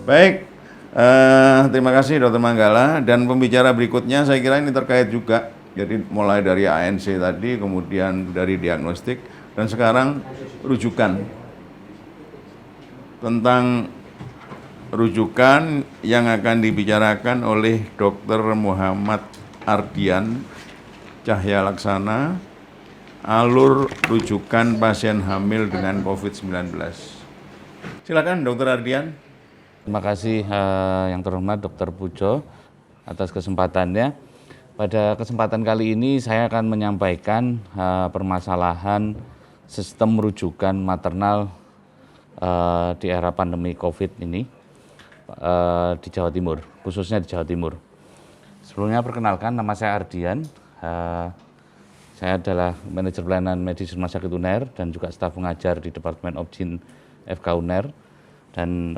Baik, terima kasih Dr. Manggala. Dan pembicara berikutnya saya kira ini terkait juga. Jadi mulai dari ANC tadi, kemudian dari diagnostik, dan sekarang rujukan. Tentang rujukan yang akan dibicarakan oleh Dr. Muhammad Ardian Cahya Laksana, alur rujukan pasien hamil dengan COVID-19. Silakan Dr. Ardian. Terima kasih yang terhormat Dr. Pujo atas kesempatannya. Pada kesempatan kali ini saya akan menyampaikan permasalahan sistem rujukan maternal di era pandemi COVID ini di Jawa Timur, khususnya di Jawa Timur. Sebelumnya perkenalkan, nama saya Ardian. Saya adalah manajer pelayanan medis Rumah Sakit UNER dan juga staf pengajar di Departemen Obgyn FK UNER dan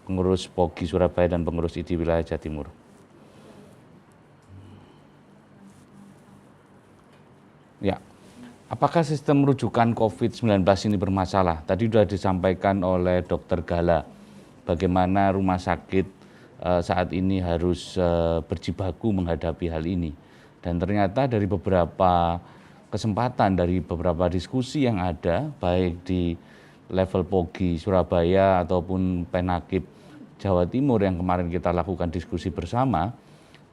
pengurus POGI Surabaya dan pengurus ID wilayah Jawa Timur. Ya, apakah sistem rujukan COVID-19 ini bermasalah? Tadi sudah disampaikan oleh Dr. Gala, bagaimana rumah sakit saat ini harus berjibaku menghadapi hal ini. Dan ternyata dari beberapa kesempatan, dari beberapa diskusi yang ada, baik di level POGI Surabaya ataupun Penakib Jawa Timur yang kemarin kita lakukan diskusi bersama,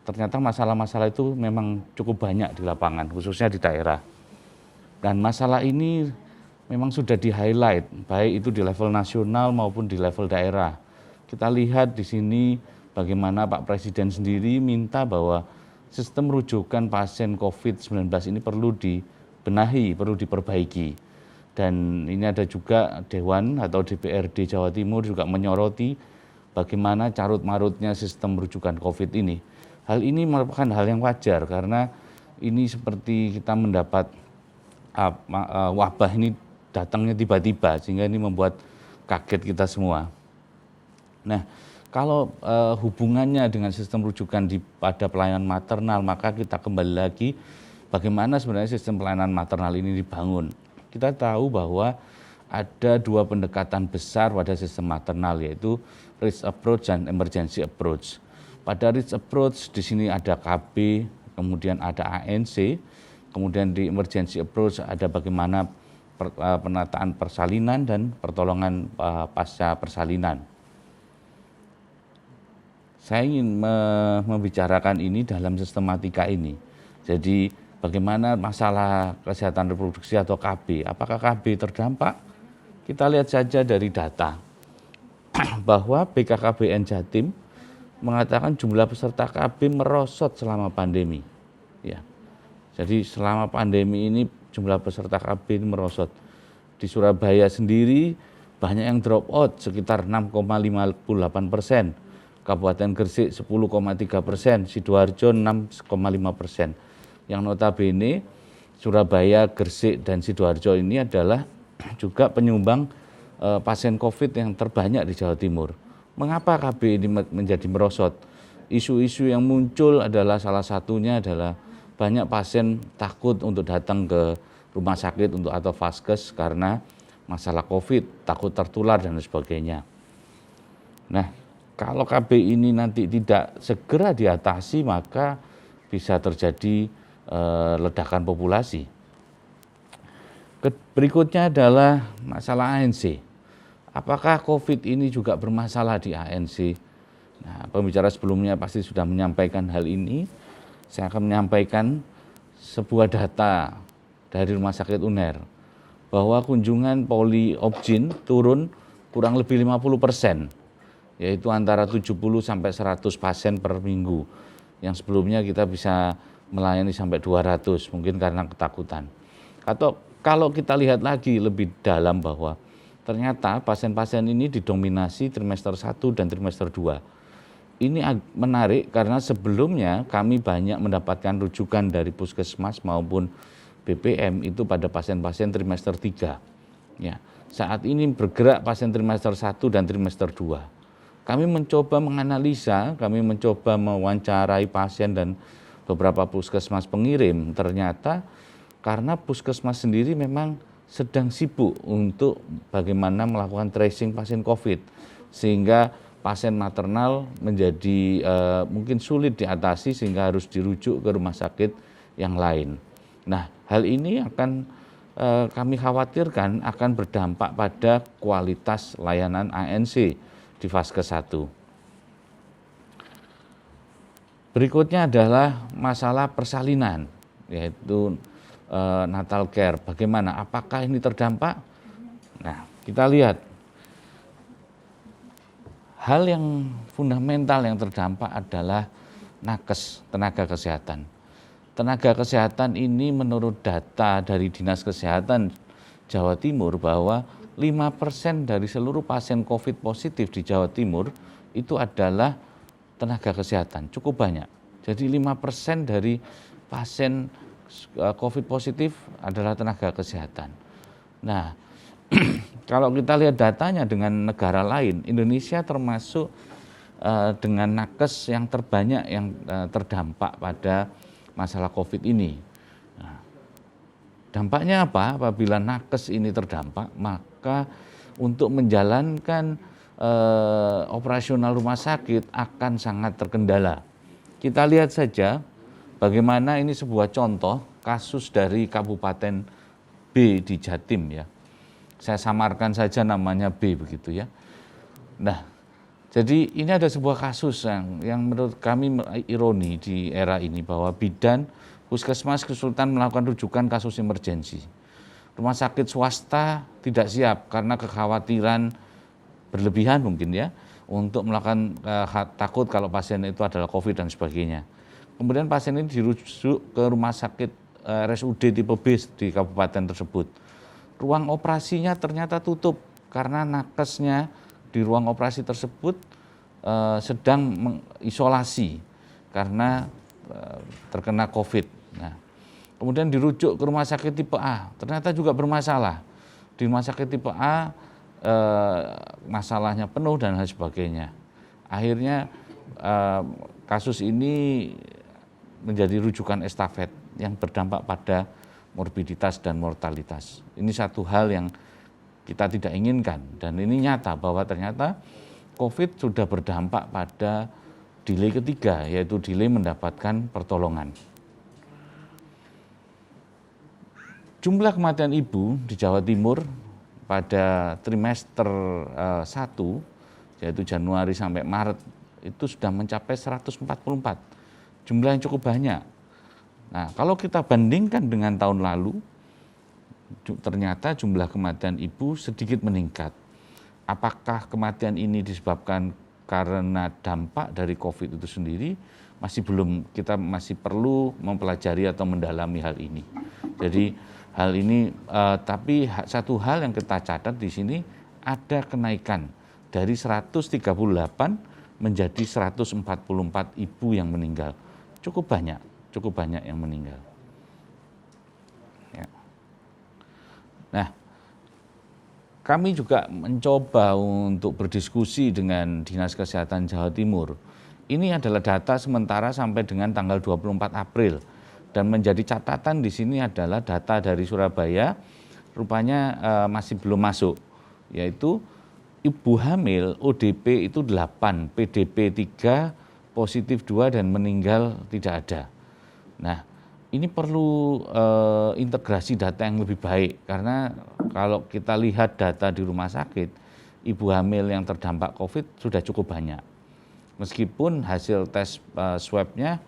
ternyata masalah-masalah itu memang cukup banyak di lapangan, khususnya di daerah. Dan masalah ini memang sudah di-highlight, baik itu di level nasional maupun di level daerah. Kita lihat di sini bagaimana Pak Presiden sendiri minta bahwa sistem rujukan pasien COVID-19 ini perlu dibenahi, perlu diperbaiki. Dan ini ada juga Dewan atau DPRD Jawa Timur juga menyoroti bagaimana carut-marutnya sistem rujukan COVID ini. Hal ini merupakan hal yang wajar karena ini seperti kita mendapat wabah ini datangnya tiba-tiba sehingga ini membuat kaget kita semua. Nah, kalau hubungannya dengan sistem rujukan pada pelayanan maternal, maka kita kembali lagi bagaimana sebenarnya sistem pelayanan maternal ini dibangun. Kita tahu bahwa ada dua pendekatan besar pada sistem maternal, yaitu risk approach dan emergency approach. Pada risk approach di sini ada KB, kemudian ada ANC, kemudian di emergency approach ada bagaimana penataan persalinan dan pertolongan pasca persalinan. Saya ingin membicarakan ini dalam sistematika ini. Jadi bagaimana masalah kesehatan reproduksi atau KB, apakah KB terdampak? Kita lihat saja dari data bahwa BKKBN Jatim mengatakan jumlah peserta KB merosot selama pandemi. Ya. Jadi selama pandemi ini jumlah peserta KB ini merosot. Di Surabaya sendiri banyak yang drop out sekitar 6,58%. Kabupaten Gresik 10,3%, Sidoarjo 6,5%. Yang notabene Surabaya, Gresik, dan Sidoarjo ini adalah juga penyumbang pasien COVID yang terbanyak di Jawa Timur. Mengapa KB ini menjadi merosot? Isu-isu yang muncul adalah salah satunya adalah banyak pasien takut untuk datang ke rumah sakit atau vaskes karena masalah COVID, takut tertular dan sebagainya. Nah, kalau KB ini nanti tidak segera diatasi, maka bisa terjadi ledakan populasi. Berikutnya adalah masalah ANC. Apakah COVID ini juga bermasalah di ANC? Nah, pembicara sebelumnya pasti sudah menyampaikan hal ini. Saya akan menyampaikan sebuah data dari Rumah Sakit UNER bahwa kunjungan poli Obgyn turun kurang lebih 50%. Yaitu antara 70 sampai 100 pasien per minggu. Yang sebelumnya kita bisa melayani sampai 200, mungkin karena ketakutan. Atau kalau kita lihat lagi lebih dalam bahwa ternyata pasien-pasien ini didominasi trimester 1 dan trimester 2. Ini menarik karena sebelumnya kami banyak mendapatkan rujukan dari Puskesmas maupun BPM itu pada pasien-pasien trimester 3. Ya, saat ini bergerak pasien trimester 1 dan trimester 2. Kami mencoba menganalisa, kami mencoba mewawancarai pasien dan beberapa puskesmas pengirim. Ternyata karena puskesmas sendiri memang sedang sibuk untuk bagaimana melakukan tracing pasien COVID, sehingga pasien maternal menjadi mungkin sulit diatasi sehingga harus dirujuk ke rumah sakit yang lain. Nah, hal ini akan kami khawatirkan akan berdampak pada kualitas layanan ANC di Vaskes 1. Berikutnya adalah masalah persalinan, yaitu natal care. Bagaimana? Apakah ini terdampak? Nah, kita lihat hal yang fundamental yang terdampak adalah nakes, tenaga kesehatan. Tenaga kesehatan ini menurut data dari Dinas Kesehatan Jawa Timur bahwa 5% dari seluruh pasien COVID positif di Jawa Timur itu adalah tenaga kesehatan, cukup banyak. Jadi 5% dari pasien COVID positif adalah tenaga kesehatan. Nah, kalau kita lihat datanya dengan negara lain, Indonesia termasuk dengan nakes yang terbanyak yang terdampak pada masalah COVID ini. Nah, dampaknya apa? Apabila nakes ini terdampak, maka untuk menjalankan operasional rumah sakit akan sangat terkendala. Kita lihat saja bagaimana ini sebuah contoh kasus dari Kabupaten B di Jatim ya. Saya samarkan saja namanya B begitu ya. Nah, jadi ini ada sebuah kasus yang menurut kami ironi di era ini bahwa bidan puskesmas kesulitan melakukan rujukan kasus emergensi. Rumah sakit swasta tidak siap karena kekhawatiran berlebihan mungkin ya untuk melakukan takut kalau pasien itu adalah COVID dan sebagainya. Kemudian pasien ini dirujuk ke rumah sakit RSUD tipe B di kabupaten tersebut. Ruang operasinya ternyata tutup karena nakesnya di ruang operasi tersebut sedang mengisolasi karena terkena COVID. Nah, kemudian dirujuk ke rumah sakit tipe A, ternyata juga bermasalah. Di rumah sakit tipe A masalahnya penuh dan lain sebagainya. Akhirnya kasus ini menjadi rujukan estafet yang berdampak pada morbiditas dan mortalitas. Ini satu hal yang kita tidak inginkan dan ini nyata bahwa ternyata COVID sudah berdampak pada delay ketiga, yaitu delay mendapatkan pertolongan. Jumlah kematian ibu di Jawa Timur pada trimester 1, yaitu Januari sampai Maret, itu sudah mencapai 144. Jumlah yang cukup banyak. Nah, kalau kita bandingkan dengan tahun lalu, ternyata jumlah kematian ibu sedikit meningkat. Apakah kematian ini disebabkan karena dampak dari COVID itu sendiri? Kita masih perlu mempelajari atau mendalami hal ini. Jadi hal ini, tapi satu hal yang kita catat di sini ada kenaikan dari 138 menjadi 144 ibu yang meninggal. Cukup banyak yang meninggal. Ya. Nah, kami juga mencoba untuk berdiskusi dengan Dinas Kesehatan Jawa Timur. Ini adalah data sementara sampai dengan tanggal 24 April. Dan menjadi catatan di sini adalah data dari Surabaya, rupanya masih belum masuk. Yaitu ibu hamil ODP itu 8, PDP 3, positif 2 dan meninggal tidak ada. Nah, ini perlu integrasi data yang lebih baik karena kalau kita lihat data di rumah sakit, ibu hamil yang terdampak COVID sudah cukup banyak. Meskipun hasil tes swab-nya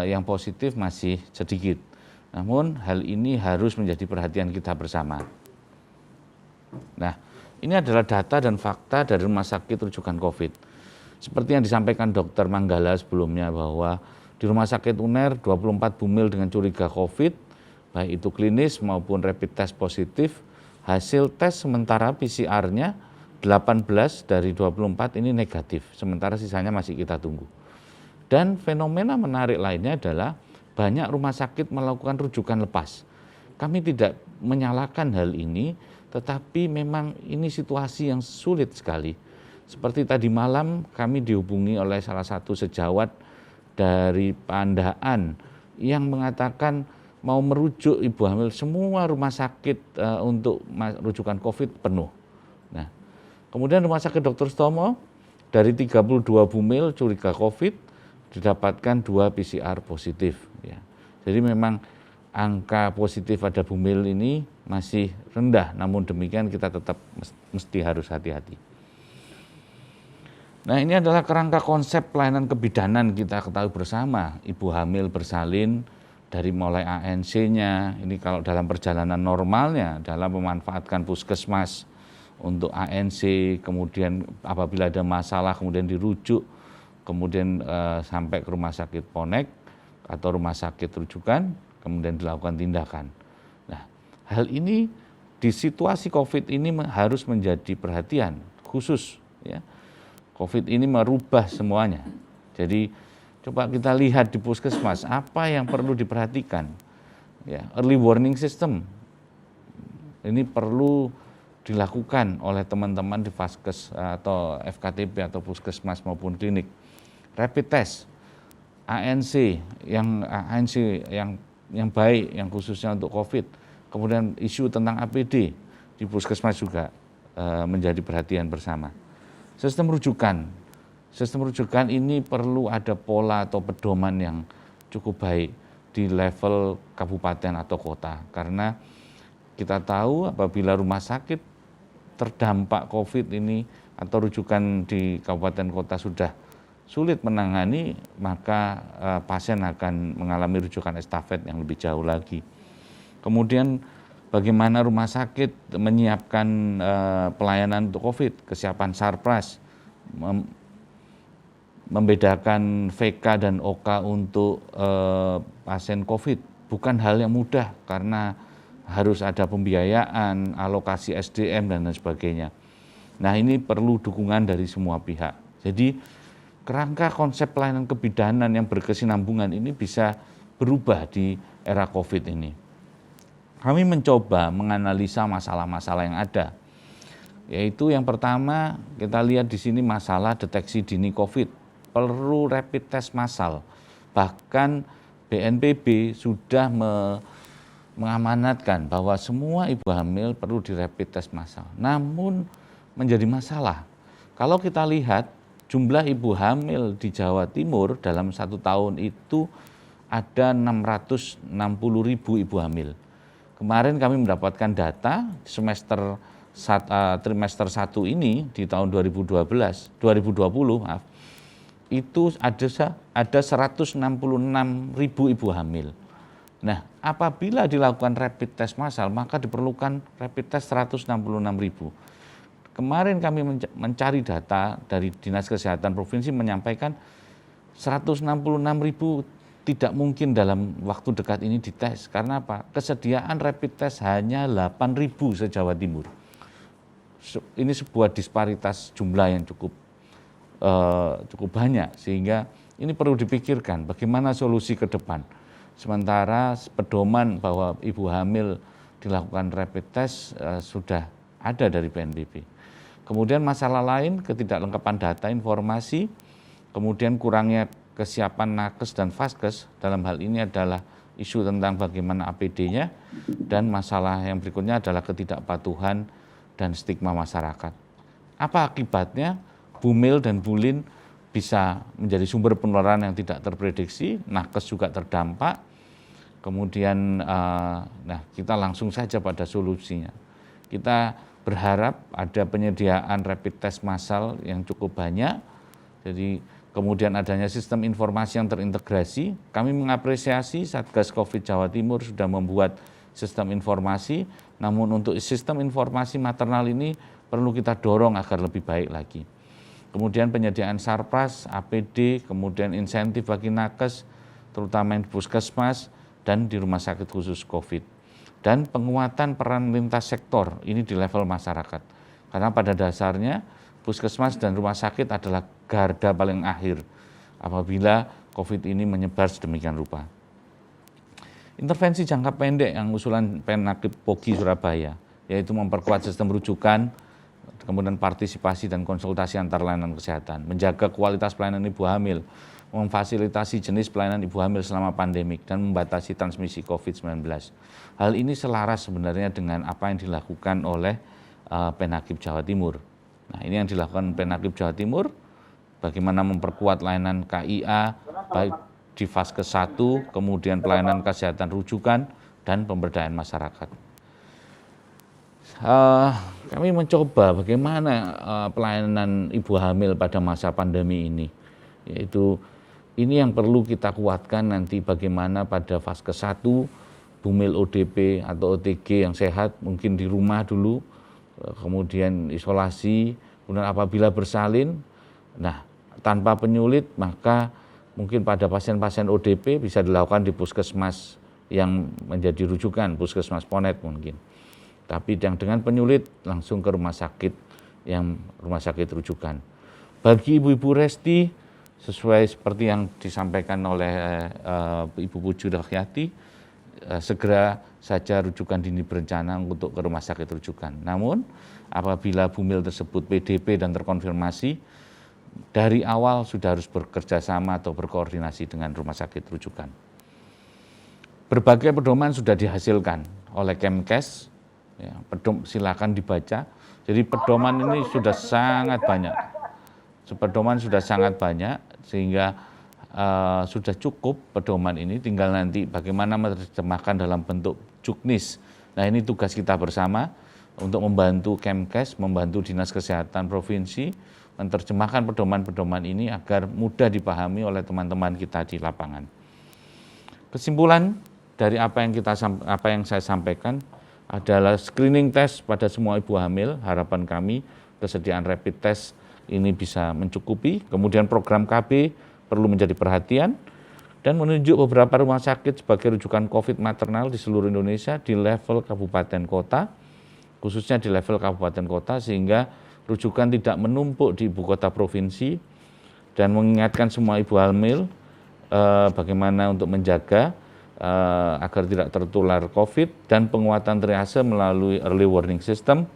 yang positif masih sedikit. Namun hal ini harus menjadi perhatian kita bersama. Nah, ini adalah data dan fakta dari rumah sakit rujukan COVID. Seperti yang disampaikan Dr. Manggala sebelumnya bahwa di Rumah Sakit UNER 24 bumil dengan curiga COVID, baik itu klinis maupun rapid test positif, hasil tes sementara PCR-nya 18 dari 24 ini negatif, sementara sisanya masih kita tunggu. Dan fenomena menarik lainnya adalah banyak rumah sakit melakukan rujukan lepas. Kami tidak menyalahkan hal ini, tetapi memang ini situasi yang sulit sekali. Seperti tadi malam kami dihubungi oleh salah satu sejawat dari Pandaan yang mengatakan mau merujuk ibu hamil, semua rumah sakit untuk rujukan COVID penuh. Nah, kemudian rumah sakit Dr. Sutomo dari 32 bumil curiga COVID didapatkan 2 PCR positif. Ya. Jadi memang angka positif pada bumil ini masih rendah, namun demikian kita tetap mesti harus hati-hati. Nah, ini adalah kerangka konsep pelayanan kebidanan kita ketahui bersama. Ibu hamil bersalin dari mulai ANC-nya, ini kalau dalam perjalanan normalnya dalam memanfaatkan puskesmas untuk ANC, kemudian apabila ada masalah kemudian dirujuk, kemudian sampai ke rumah sakit Ponek atau rumah sakit rujukan, kemudian dilakukan tindakan. Nah, hal ini di situasi COVID ini harus menjadi perhatian khusus, ya. COVID ini merubah semuanya. Jadi coba kita lihat di puskesmas apa yang perlu diperhatikan. Ya, early warning system ini perlu dilakukan oleh teman-teman di Vaskes atau FKTP atau puskesmas maupun klinik. Rapid test, ANC yang baik, yang khususnya untuk COVID. Kemudian isu tentang APD di puskesmas juga menjadi perhatian bersama. Sistem rujukan ini perlu ada pola atau pedoman yang cukup baik di level kabupaten atau kota, karena kita tahu apabila rumah sakit terdampak COVID ini atau rujukan di kabupaten kota sudah sulit menangani, maka pasien akan mengalami rujukan estafet yang lebih jauh lagi. Kemudian bagaimana rumah sakit menyiapkan pelayanan untuk COVID, kesiapan sarpras, membedakan VK dan OK untuk pasien COVID, bukan hal yang mudah karena harus ada pembiayaan, alokasi SDM dan lain sebagainya. Nah, ini perlu dukungan dari semua pihak. Jadi kerangka konsep pelayanan kebidanan yang berkesinambungan ini bisa berubah di era COVID ini. Kami mencoba menganalisa masalah-masalah yang ada, yaitu yang pertama kita lihat di sini masalah deteksi dini COVID, perlu rapid test massal. Bahkan BNPB sudah mengamanatkan bahwa semua ibu hamil perlu di rapid test massal. Namun menjadi masalah, kalau kita lihat jumlah ibu hamil di Jawa Timur dalam 1 tahun itu ada 660.000 ibu hamil. Kemarin kami mendapatkan data trimester 1 ini di tahun 2020, itu ada 166.000 ibu hamil. Nah, apabila dilakukan rapid test massal, maka diperlukan rapid test 166.000. Kemarin kami mencari data dari Dinas Kesehatan Provinsi menyampaikan 166.000 tidak mungkin dalam waktu dekat ini dites. Karena apa? Kesediaan rapid test hanya 8.000 se-Jawa Timur. Ini sebuah disparitas jumlah yang cukup banyak, sehingga ini perlu dipikirkan bagaimana solusi ke depan. Sementara pedoman bahwa ibu hamil dilakukan rapid test sudah ada dari BNPB. Kemudian masalah lain, ketidaklengkapan data informasi, kemudian kurangnya kesiapan nakes dan vaskes, dalam hal ini adalah isu tentang bagaimana APD-nya, dan masalah yang berikutnya adalah ketidakpatuhan dan stigma masyarakat. Apa akibatnya? Bumil dan bulin bisa menjadi sumber penularan yang tidak terprediksi, nakes juga terdampak. Kemudian kita langsung saja pada solusinya. Kita berharap ada penyediaan rapid test massal yang cukup banyak. Jadi kemudian adanya sistem informasi yang terintegrasi. Kami mengapresiasi Satgas Covid Jawa Timur sudah membuat sistem informasi, namun untuk sistem informasi maternal ini perlu kita dorong agar lebih baik lagi. Kemudian penyediaan sarpras, APD, kemudian insentif bagi nakes, terutama di puskesmas dan di rumah sakit khusus COVID. Dan penguatan peran lintas sektor ini di level masyarakat. Karena pada dasarnya puskesmas dan rumah sakit adalah garda paling akhir apabila COVID ini menyebar sedemikian rupa. Intervensi jangka pendek yang usulan Penakib Pogi Surabaya, yaitu memperkuat sistem rujukan, kemudian partisipasi dan konsultasi antar layanan kesehatan, menjaga kualitas pelayanan ibu hamil, memfasilitasi jenis pelayanan ibu hamil selama pandemik dan membatasi transmisi COVID-19. Hal ini selaras sebenarnya dengan apa yang dilakukan oleh Penakib Jawa Timur. Nah, ini yang dilakukan Penakib Jawa Timur, bagaimana memperkuat layanan KIA, baik di Vaskes 1, kemudian pelayanan kesehatan rujukan, dan pemberdayaan masyarakat. Kami mencoba bagaimana pelayanan ibu hamil pada masa pandemi ini, yaitu ini yang perlu kita kuatkan nanti bagaimana pada Vaskes 1, bumil ODP atau OTG yang sehat mungkin di rumah dulu, kemudian isolasi, kemudian apabila bersalin, nah tanpa penyulit maka mungkin pada pasien-pasien ODP bisa dilakukan di puskesmas yang menjadi rujukan, puskesmas Ponet mungkin. Tapi yang dengan penyulit langsung ke rumah sakit yang rumah sakit rujukan. Bagi ibu-ibu resti, sesuai seperti yang disampaikan oleh Ibu Puju Dakyati, segera saja rujukan dini berencana untuk ke rumah sakit rujukan. Namun apabila bumil tersebut PDP dan terkonfirmasi, dari awal sudah harus bekerja sama atau berkoordinasi dengan rumah sakit rujukan. Berbagai pedoman sudah dihasilkan oleh Kemkes, ya, silakan dibaca. Jadi pedoman ini sudah sangat banyak. Pedoman sudah sangat banyak sehingga sudah cukup pedoman ini, tinggal nanti bagaimana menerjemahkan dalam bentuk juknis. Nah, ini tugas kita bersama untuk membantu Kemkes, membantu Dinas Kesehatan Provinsi menerjemahkan pedoman-pedoman ini agar mudah dipahami oleh teman-teman kita di lapangan. Kesimpulan dari apa yang saya sampaikan adalah screening test pada semua ibu hamil. Harapan kami kesediaan rapid test ini bisa mencukupi, kemudian program KB perlu menjadi perhatian, dan menunjuk beberapa rumah sakit sebagai rujukan COVID maternal di seluruh Indonesia di level kabupaten kota, khususnya di level kabupaten kota, sehingga rujukan tidak menumpuk di ibu kota provinsi, dan mengingatkan semua ibu hamil bagaimana untuk menjaga agar tidak tertular COVID, dan penguatan triase melalui early warning system,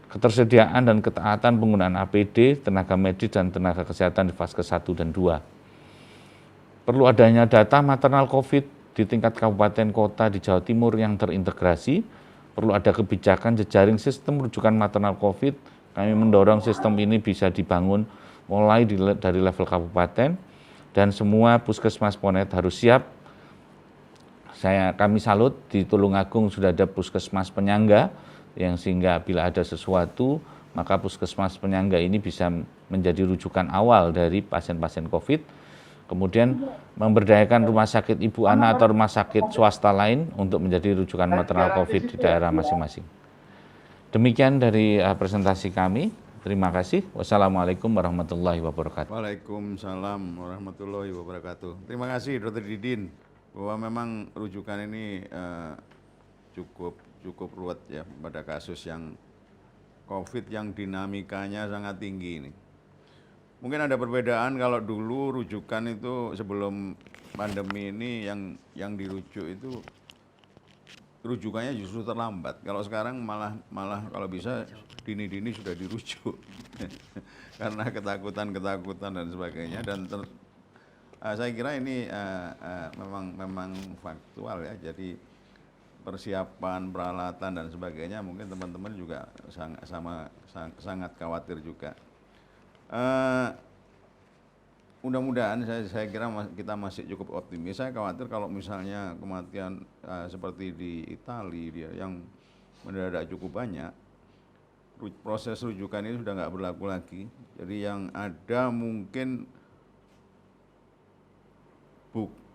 ketersediaan dan ketaatan penggunaan APD, tenaga medis dan tenaga kesehatan di Vaskes 1 dan 2. Perlu adanya data maternal COVID di tingkat kabupaten kota di Jawa Timur yang terintegrasi. Perlu ada kebijakan jejaring sistem rujukan maternal COVID. Kami mendorong sistem ini bisa dibangun mulai dari level kabupaten, dan semua puskesmas Ponet harus siap. Kami salut di Tulungagung sudah ada puskesmas penyangga, yang sehingga bila ada sesuatu, maka puskesmas penyangga ini bisa menjadi rujukan awal dari pasien-pasien COVID. Kemudian memberdayakan rumah sakit ibu anak atau rumah sakit swasta lain untuk menjadi rujukan maternal COVID di daerah masing-masing. Demikian dari presentasi kami. Terima kasih. Wassalamualaikum warahmatullahi wabarakatuh. Waalaikumsalam warahmatullahi wabarakatuh. Terima kasih Dr. Didin, bahwa memang rujukan ini cukup ruwet ya pada kasus yang COVID yang dinamikanya sangat tinggi ini. Mungkin ada perbedaan kalau dulu rujukan itu sebelum pandemi ini yang dirujuk itu rujukannya justru terlambat. Kalau sekarang malah kalau bisa dini-dini sudah dirujuk karena ketakutan dan sebagainya, dan saya kira ini memang faktual ya. Jadi persiapan, peralatan dan sebagainya mungkin teman-teman juga sangat khawatir juga. Mudah-mudahan saya kira kita masih cukup optimis. Saya khawatir kalau misalnya kematian seperti di Italia yang mendadak cukup banyak, proses rujukan ini sudah nggak berlaku lagi. Jadi yang ada mungkin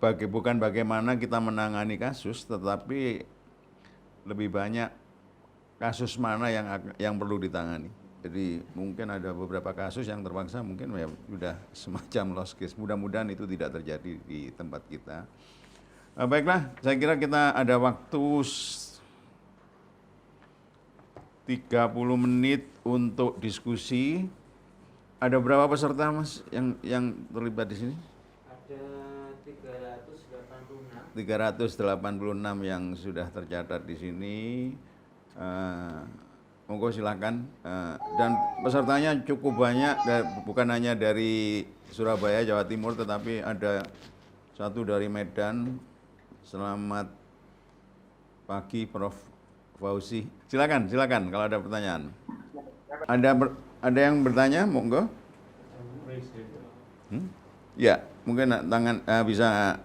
bukan bagaimana kita menangani kasus, tetapi lebih banyak kasus mana yang perlu ditangani. Jadi mungkin ada beberapa kasus yang terpaksa mungkin ya sudah semacam lost case. Mudah-mudahan itu tidak terjadi di tempat kita. Baiklah, saya kira kita ada waktu 30 menit untuk diskusi. Ada berapa peserta Mas yang terlibat di sini? Ada 386. 386 yang sudah tercatat di sini. Monggo silakan. Dan pesertanya cukup banyak, bukan hanya dari Surabaya, Jawa Timur, tetapi ada satu dari Medan. Selamat pagi Prof. Fauzi. Silakan kalau ada pertanyaan. Ada yang bertanya, monggo? Ya, mungkin tangan bisa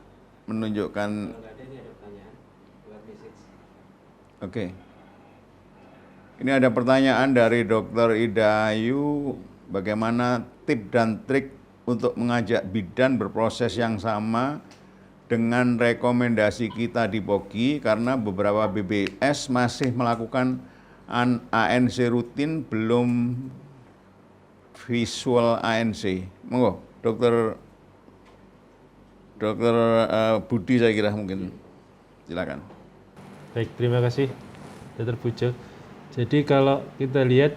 menunjukkan. Oke. Ini ada pertanyaan dari Dr. Ida Ayu, bagaimana tip dan trik untuk mengajak bidan berproses yang sama dengan rekomendasi kita di POGI, karena beberapa BBS masih melakukan ANC rutin, belum visual ANC. Monggo, Dokter Budi saya kira mungkin. Silakan. Baik, terima kasih Dr. Pujo. Jadi kalau kita lihat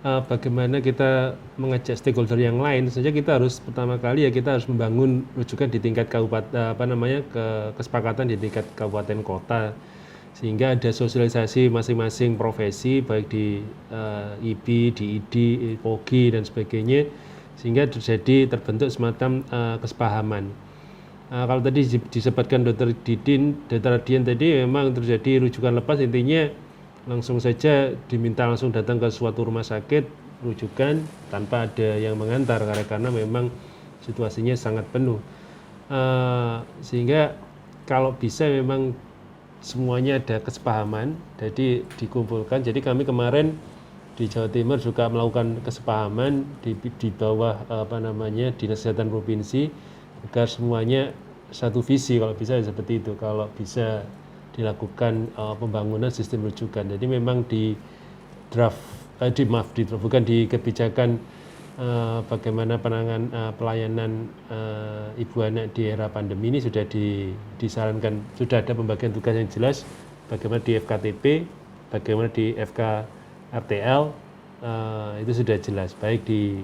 bagaimana kita mengajak stakeholder yang lain, saja kita harus pertama kali ya kita harus membangun rujukan di tingkat kabupaten, kesepakatan di tingkat kabupaten kota, sehingga ada sosialisasi masing-masing profesi baik di IB, di ID, POGI dan sebagainya, sehingga terbentuk semacam kesepahaman. Kalau tadi disebutkan Dr. Dian tadi memang terjadi rujukan lepas, intinya langsung saja diminta langsung datang ke suatu rumah sakit rujukan tanpa ada yang mengantar karena memang situasinya sangat penuh. Sehingga kalau bisa memang semuanya ada kesepahaman, jadi dikumpulkan. Jadi kami kemarin di Jawa Timur juga melakukan kesepahaman di bawah Dinas Kesehatan Provinsi agar semuanya satu visi, kalau bisa seperti itu. Kalau bisa dilakukan pembangunan sistem rujukan. Jadi memang di bukan di kebijakan bagaimana pelayanan ibu anak di era pandemi ini sudah disarankan, sudah ada pembagian tugas yang jelas bagaimana di FKTP, bagaimana di FKRTL, itu sudah jelas baik di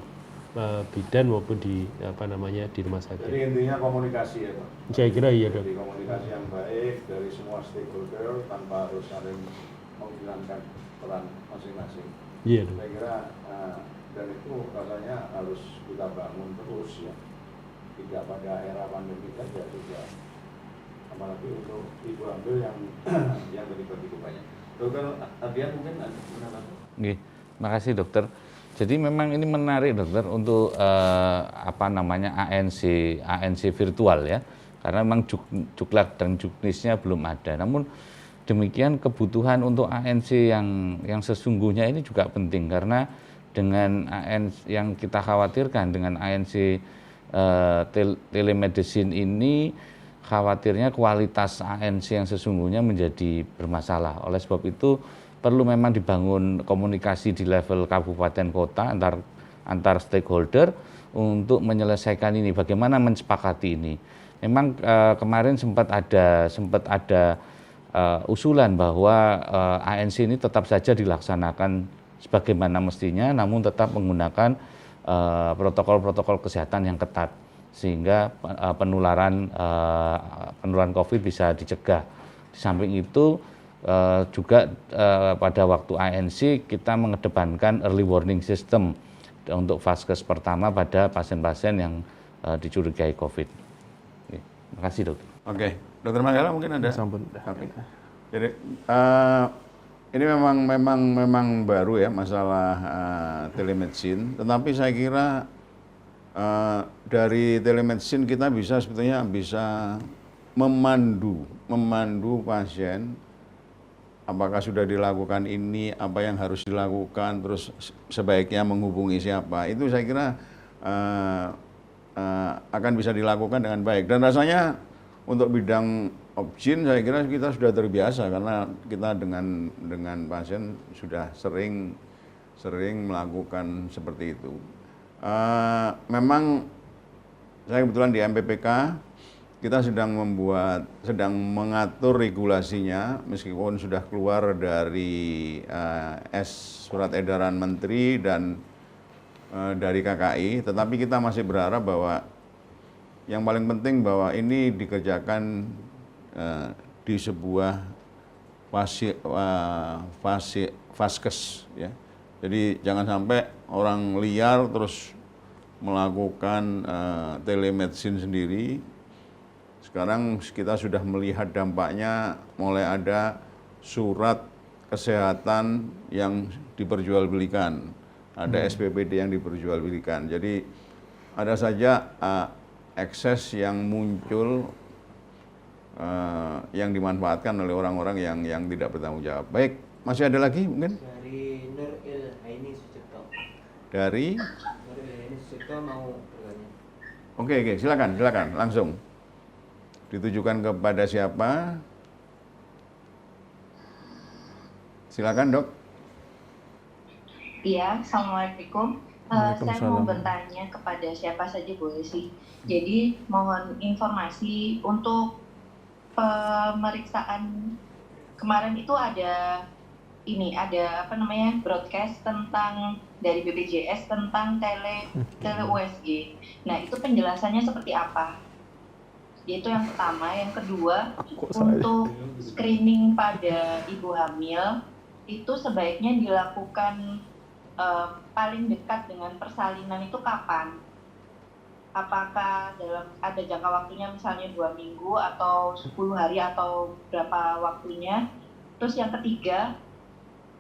bidan maupun di di rumah sakit. Jadi intinya komunikasi ya Pak? Saya kira iya Dok. Jadi komunikasi yang baik dari semua stakeholder tanpa harus saling menghilangkan peran masing-masing. Iya Dok. Saya kira dan itu rasanya harus kita bangun terus ya. Tidak pada era pandemi saja juga. Apalagi untuk ibu hamil yang begitu banyak. Dokter Adian mungkin ada pendapat? Oke, makasih dokter. Jadi memang ini menarik dokter untuk ANC virtual ya, karena memang Juklak dan Juknisnya belum ada. Namun demikian kebutuhan untuk ANC yang sesungguhnya ini juga penting, karena dengan ANC yang kita khawatirkan dengan ANC telemedicine ini, khawatirnya kualitas ANC yang sesungguhnya menjadi bermasalah. Oleh sebab itu perlu memang dibangun komunikasi di level kabupaten kota antar stakeholder untuk menyelesaikan ini. Bagaimana mensepakati ini? Memang kemarin sempat ada usulan bahwa ANC ini tetap saja dilaksanakan sebagaimana mestinya, namun tetap menggunakan protokol-protokol kesehatan yang ketat sehingga penularan COVID bisa dicegah. Di samping itu juga pada waktu ANC kita mengedepankan early warning system untuk vaskes pertama pada pasien-pasien yang dicurigai COVID. Oke, terima kasih dokter. Oke, Dokter Manggala mungkin ada. Okay. Jadi ini memang baru ya masalah telemedicine, tetapi saya kira dari telemedicine kita sebetulnya bisa memandu pasien. Apakah sudah dilakukan ini, apa yang harus dilakukan, terus sebaiknya menghubungi siapa. Itu saya kira akan bisa dilakukan dengan baik. Dan rasanya untuk bidang Opjin saya kira kita sudah terbiasa, karena kita dengan pasien sudah sering melakukan seperti itu. Memang saya kebetulan di MPPK, kita sedang mengatur regulasinya, meskipun sudah keluar dari surat edaran menteri dan dari KKI, tetapi kita masih berharap bahwa yang paling penting bahwa ini dikerjakan di sebuah vaskes ya. Jadi jangan sampai orang liar terus melakukan telemedicine sendiri. Sekarang kita sudah melihat dampaknya, mulai ada surat kesehatan yang diperjualbelikan, ada SPPD yang diperjualbelikan. Jadi ada saja akses yang muncul yang dimanfaatkan oleh orang-orang yang tidak bertanggung jawab. Baik, masih ada lagi mungkin? Dari Nur Ilhaini Sucipto. Dari? Nur Ilhaini Sucipto mau bertanya. Oke, silakan langsung. Ditujukan kepada siapa? Silakan, Dok. Iya, Assalamualaikum. Saya mau bertanya kepada siapa saja boleh sih. Jadi mohon informasi untuk pemeriksaan kemarin itu ada broadcast tentang dari BPJS tentang tele USG. Nah, itu penjelasannya seperti apa? Yaitu yang pertama. Yang kedua, untuk screening pada ibu hamil itu sebaiknya dilakukan paling dekat dengan persalinan itu kapan? Apakah ada jangka waktunya misalnya 2 minggu atau 10 hari atau berapa waktunya? Terus yang ketiga,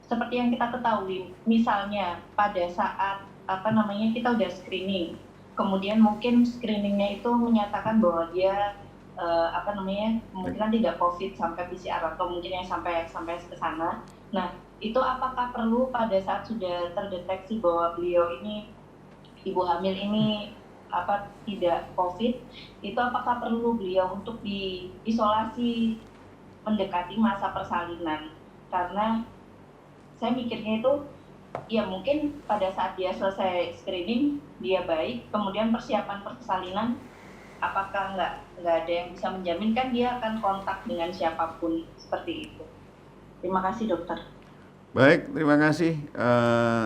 seperti yang kita ketahui, misalnya pada saat kita udah screening, kemudian mungkin screeningnya itu menyatakan bahwa dia kemungkinan tidak COVID sampai PCR atau mungkin yang sampai ke sana. Nah, itu apakah perlu pada saat sudah terdeteksi bahwa beliau ini, ibu hamil ini tidak COVID, itu apakah perlu beliau untuk diisolasi mendekati masa persalinan? Karena saya mikirnya itu, ya mungkin pada saat dia selesai screening, dia baik, kemudian persiapan persalinan, apakah nggak ada yang bisa menjaminkan dia akan kontak dengan siapapun seperti itu. Terima kasih, dokter. Baik, terima kasih.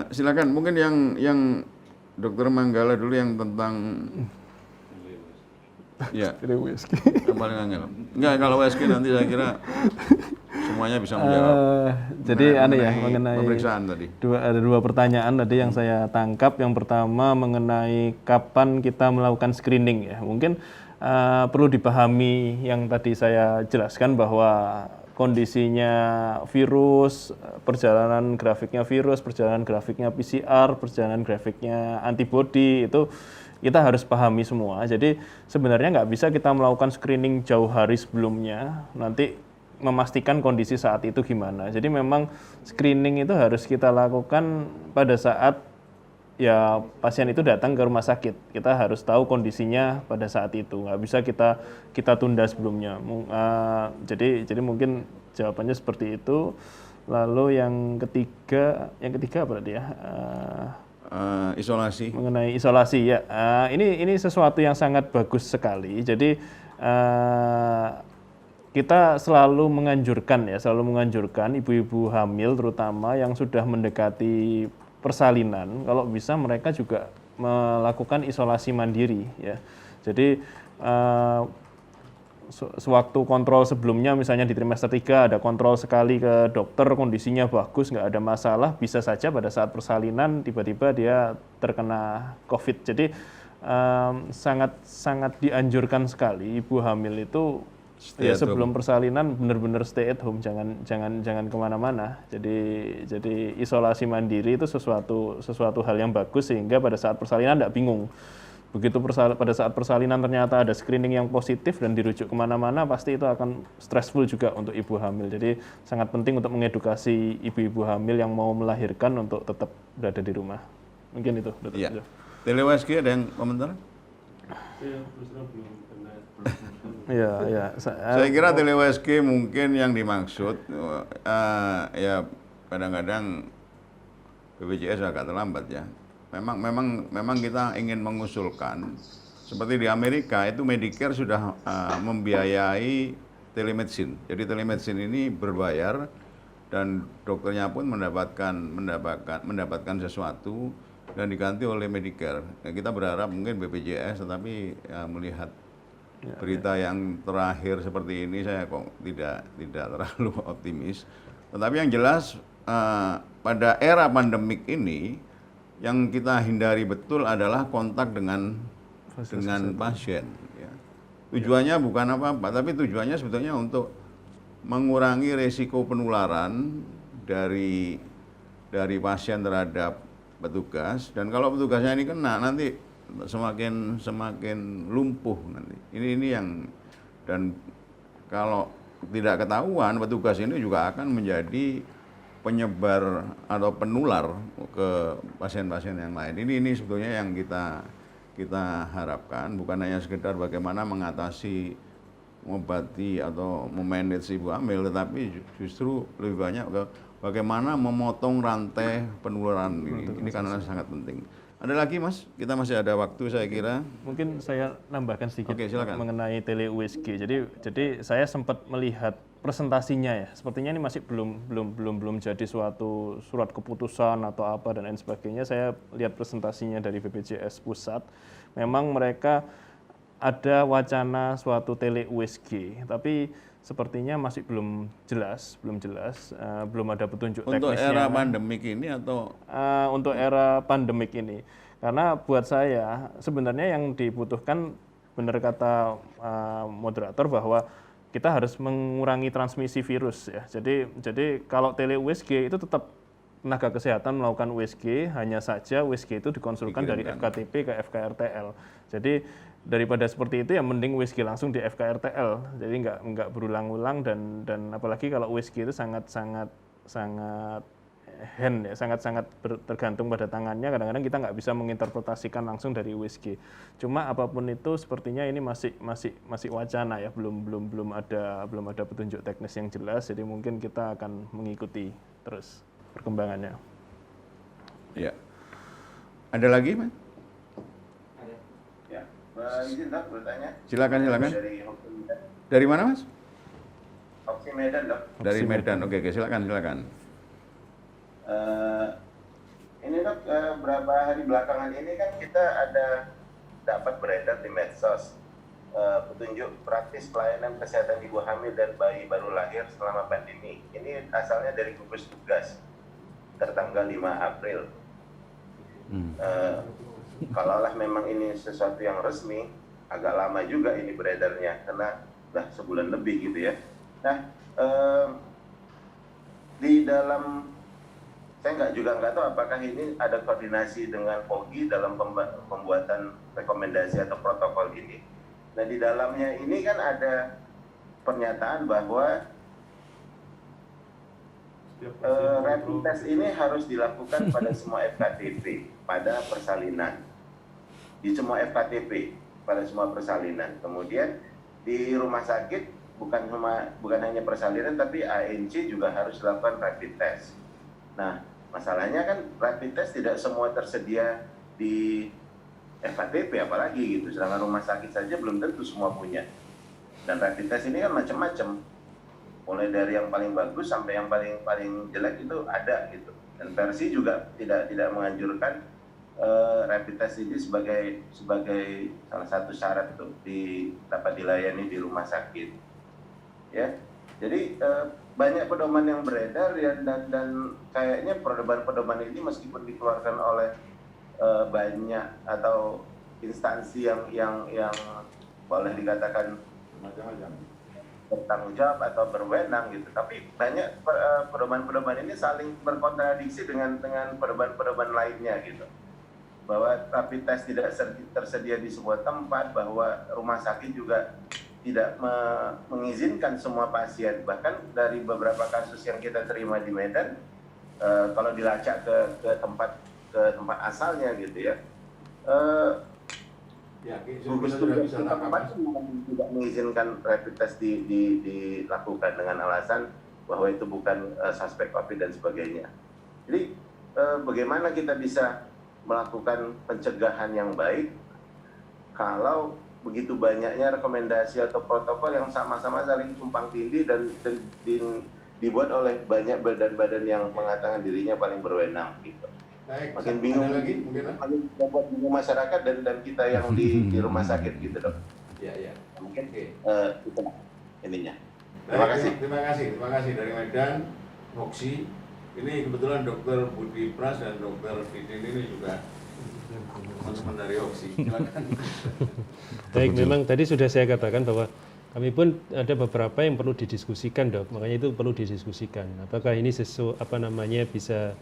Silakan mungkin yang Dokter Manggala dulu yang tentang ya yang paling angel. Enggak, kalau USG nanti saya kira semuanya bisa menjawab. Jadi mengenai pemeriksaan tadi. Ada dua pertanyaan tadi yang saya tangkap. Yang pertama mengenai kapan kita melakukan screening ya. Mungkin perlu dipahami yang tadi saya jelaskan bahwa kondisinya virus, perjalanan grafiknya virus, perjalanan grafiknya PCR, perjalanan grafiknya antibody, itu kita harus pahami semua. Jadi sebenarnya nggak bisa kita melakukan screening jauh hari sebelumnya, nanti memastikan kondisi saat itu gimana. Jadi memang screening itu harus kita lakukan pada saat ya pasien itu datang ke rumah sakit. Kita harus tahu kondisinya pada saat itu. Nggak bisa kita tunda sebelumnya. Jadi mungkin jawabannya seperti itu. Lalu yang ketiga apa tadi ya? Isolasi. Mengenai isolasi ya. Ini sesuatu yang sangat bagus sekali. Jadi kita selalu menganjurkan ibu-ibu hamil terutama yang sudah mendekati persalinan, kalau bisa mereka juga melakukan isolasi mandiri ya. Jadi sewaktu kontrol sebelumnya, misalnya di trimester 3 ada kontrol sekali ke dokter, kondisinya bagus, nggak ada masalah, bisa saja pada saat persalinan tiba-tiba dia terkena COVID. Jadi sangat dianjurkan sekali ibu hamil itu ya sebelum persalinan benar-benar stay at home, jangan kemana-mana. Jadi isolasi mandiri itu sesuatu hal yang bagus sehingga pada saat persalinan tidak bingung. Begitu pada saat persalinan ternyata ada screening yang positif dan dirujuk kemana-mana, pasti itu akan stressful juga untuk ibu hamil. Jadi sangat penting untuk mengedukasi ibu-ibu hamil yang mau melahirkan untuk tetap berada di rumah. Mungkin itu. Iya. Tele USG ada yang komentar? Ya. Saya kira tele USG mungkin yang dimaksud ya kadang-kadang BPJS agak terlambat ya. Memang kita ingin mengusulkan seperti di Amerika itu Medicare sudah membiayai telemedicine. Jadi telemedicine ini berbayar dan dokternya pun mendapatkan sesuatu dan diganti oleh Medicare. Nah, kita berharap mungkin BPJS, tetapi ya, melihat berita yang terakhir seperti ini saya kok tidak terlalu optimis. Tetapi yang jelas pada era pandemik ini yang kita hindari betul adalah kontak dengan pasien. Ya. Tujuannya bukan apa-apa, tapi tujuannya sebetulnya untuk mengurangi resiko penularan dari pasien terhadap petugas. Dan kalau petugasnya ini kena, nanti semakin lumpuh nanti. Ini yang, dan kalau tidak ketahuan, petugas ini juga akan menjadi penyebar atau penular ke pasien-pasien yang lain. Ini sebetulnya yang kita harapkan, bukan hanya sekedar bagaimana mengatasi, mengobati atau memanage ibu hamil, tetapi justru lebih banyak ke bagaimana memotong rantai penularan ini. Ini karena sangat penting. Ada lagi Mas? Kita masih ada waktu saya kira. Mungkin saya nambahkan sedikit Oke, silakan. mengenai tele USG. Jadi saya sempat melihat presentasinya ya. Sepertinya ini masih belum jadi suatu surat keputusan atau apa dan lain sebagainya. Saya lihat presentasinya dari BPJS Pusat. Memang mereka ada wacana suatu tele USG, tapi sepertinya masih belum jelas, belum ada petunjuk teknisnya. Untuk era pandemik ini atau Untuk era pandemik ini, karena buat saya sebenarnya yang dibutuhkan, benar kata moderator, bahwa kita harus mengurangi transmisi virus ya. Jadi kalau tele USG itu tetap tenaga kesehatan melakukan USG, hanya saja USG itu dikonsulkan dari FKTP ke FKRTL. Jadi daripada seperti itu ya mending USG langsung di FKRTL. Jadi nggak berulang-ulang, dan apalagi kalau USG itu sangat hand ya, sangat tergantung pada tangannya. Kadang-kadang kita nggak bisa menginterpretasikan langsung dari USG. Cuma apapun itu sepertinya ini masih wacana ya, belum ada petunjuk teknis yang jelas. Jadi mungkin kita akan mengikuti terus perkembangannya. ya. Ada lagi Mas? Ya, izin dok bertanya. Silakan. Dari Hoki Medan. Dari mana Mas? Hoki Medan dok. Dari Medan. Oke, silakan. Ini dok, berapa hari belakangan ini kan kita ada dapat beredar di medsos petunjuk praktis pelayanan kesehatan ibu hamil dan bayi baru lahir selama pandemi. Ini asalnya dari gugus tugas tertanggal 5 April. Kalaulah memang ini sesuatu yang resmi, agak lama juga ini beredarnya karena udah sebulan lebih gitu ya. Nah, di dalam, saya nggak tahu apakah ini ada koordinasi dengan POGI dalam pembuatan rekomendasi atau protokol ini. Nah, di dalamnya ini kan ada pernyataan bahwa rapid test ini harus dilakukan pada semua FKTP pada persalinan, di semua FKTP pada semua persalinan. Kemudian di rumah sakit bukan hanya persalinan, tapi ANC juga harus dilakukan rapid test. Nah, masalahnya kan rapid test tidak semua tersedia di FKTP apalagi gitu, sedangkan rumah sakit saja belum tentu semua punya. Dan rapid test ini kan macam-macam, mulai dari yang paling bagus sampai yang paling jelek itu ada gitu. Dan versi juga tidak menganjurkan rapid test ini sebagai salah satu syarat untuk dapat dilayani di rumah sakit. Ya, jadi banyak pedoman yang beredar ya, dan kayaknya pedoman ini meskipun dikeluarkan oleh banyak atau instansi yang boleh dikatakan bertanggung jawab atau berwenang gitu, tapi banyak pedoman-pedoman ini saling berkontradiksi dengan pedoman-pedoman lainnya gitu, bahwa rapid test tidak tersedia di sebuah tempat, bahwa rumah sakit juga tidak mengizinkan semua pasien. Bahkan dari beberapa kasus yang kita terima di Medan, kalau dilacak ke tempat asalnya gitu ya, gugus tugas tempat tidak mengizinkan rapid test dilakukan dengan alasan bahwa itu bukan suspek COVID dan sebagainya. Jadi bagaimana kita bisa melakukan pencegahan yang baik kalau begitu banyaknya rekomendasi atau protokol yang sama-sama saling tumpang tindih dan dibuat oleh banyak badan-badan yang mengatakan dirinya paling berwenang gitu. Baik, makin bingung lagi, makin buat bingung masyarakat dan kita yang di rumah sakit gitu dok. Ya. Mungkin itu ininya. Terima kasih dari Medan, Roksi. Ini kebetulan Dokter Budi Pras dan Dokter Didin ini juga teman-teman dari Oksi. Silakan. Baik, memang tadi sudah saya katakan bahwa kami pun ada beberapa yang perlu didiskusikan, Dok. Makanya itu perlu didiskusikan. Apakah ini bisa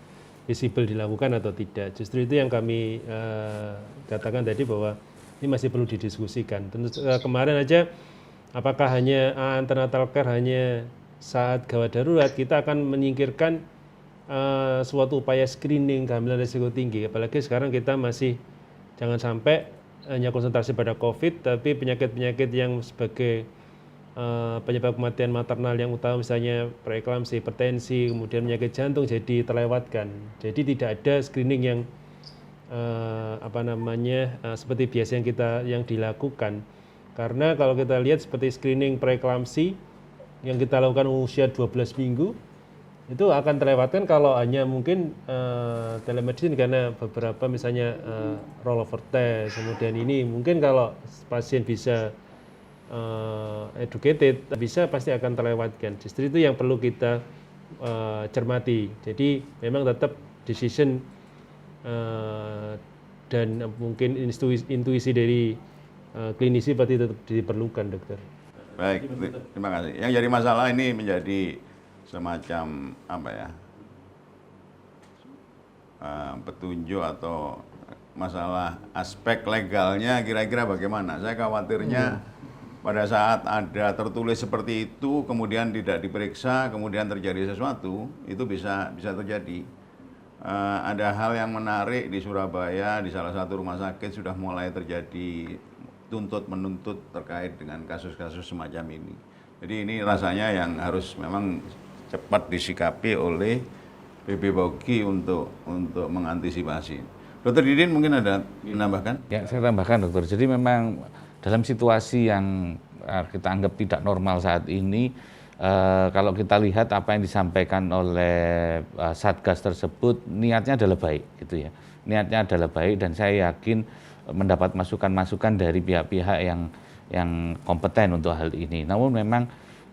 visible dilakukan atau tidak. Justru itu yang kami katakan tadi bahwa ini masih perlu didiskusikan. Tentu kemarin aja apakah hanya antenatal care hanya saat gawat darurat, kita akan menyingkirkan suatu upaya screening kehamilan risiko tinggi. Apalagi sekarang kita masih jangan sampai hanya konsentrasi pada COVID, tapi penyakit-penyakit yang sebagai penyebab kematian maternal yang utama, misalnya preeklamsi, hipertensi, kemudian penyakit jantung jadi terlewatkan. Jadi tidak ada screening yang seperti biasa yang dilakukan. Karena kalau kita lihat seperti screening preeklamsi yang kita lakukan usia 12 minggu itu akan terlewatkan kalau hanya mungkin telemedicine, karena beberapa misalnya rollover test, kemudian ini mungkin kalau pasien bisa educated pasti akan terlewatkan. Justru itu yang perlu kita cermati. Jadi memang tetap decision dan mungkin intuisi dari klinisi berarti tetap diperlukan, dokter. Baik, terima kasih. Yang jadi masalah ini menjadi semacam petunjuk atau masalah aspek legalnya kira-kira bagaimana. Saya khawatirnya pada saat ada tertulis seperti itu kemudian tidak diperiksa, kemudian terjadi sesuatu, itu bisa terjadi. Ada hal yang menarik di Surabaya, di salah satu rumah sakit sudah mulai terjadi tuntut-menuntut terkait dengan kasus-kasus semacam ini. Jadi ini rasanya yang harus memang cepat disikapi oleh PBPOGI untuk mengantisipasi. Dokter Didin mungkin ada menambahkan? Ya, saya tambahkan, dokter. Jadi memang dalam situasi yang kita anggap tidak normal saat ini, kalau kita lihat apa yang disampaikan oleh Satgas tersebut, niatnya adalah baik, gitu ya. Niatnya adalah baik, dan saya yakin mendapat masukan-masukan dari pihak-pihak yang kompeten untuk hal ini. Namun memang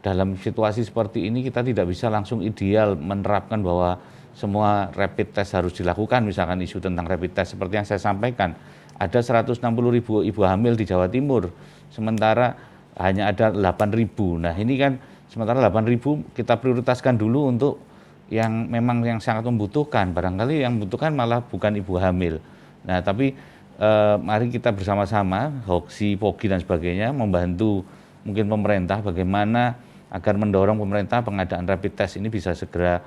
dalam situasi seperti ini kita tidak bisa langsung ideal menerapkan bahwa semua rapid test harus dilakukan. Misalkan isu tentang rapid test seperti yang saya sampaikan, ada 160.000 ibu hamil di Jawa Timur, sementara hanya ada 8.000. Nah ini kan sementara 8.000 kita prioritaskan dulu untuk yang memang yang sangat membutuhkan. Barangkali yang membutuhkan malah bukan ibu hamil. Nah tapi mari kita bersama-sama, Hoksi, POGI dan sebagainya, membantu mungkin pemerintah bagaimana agar mendorong pemerintah pengadaan rapid test ini bisa segera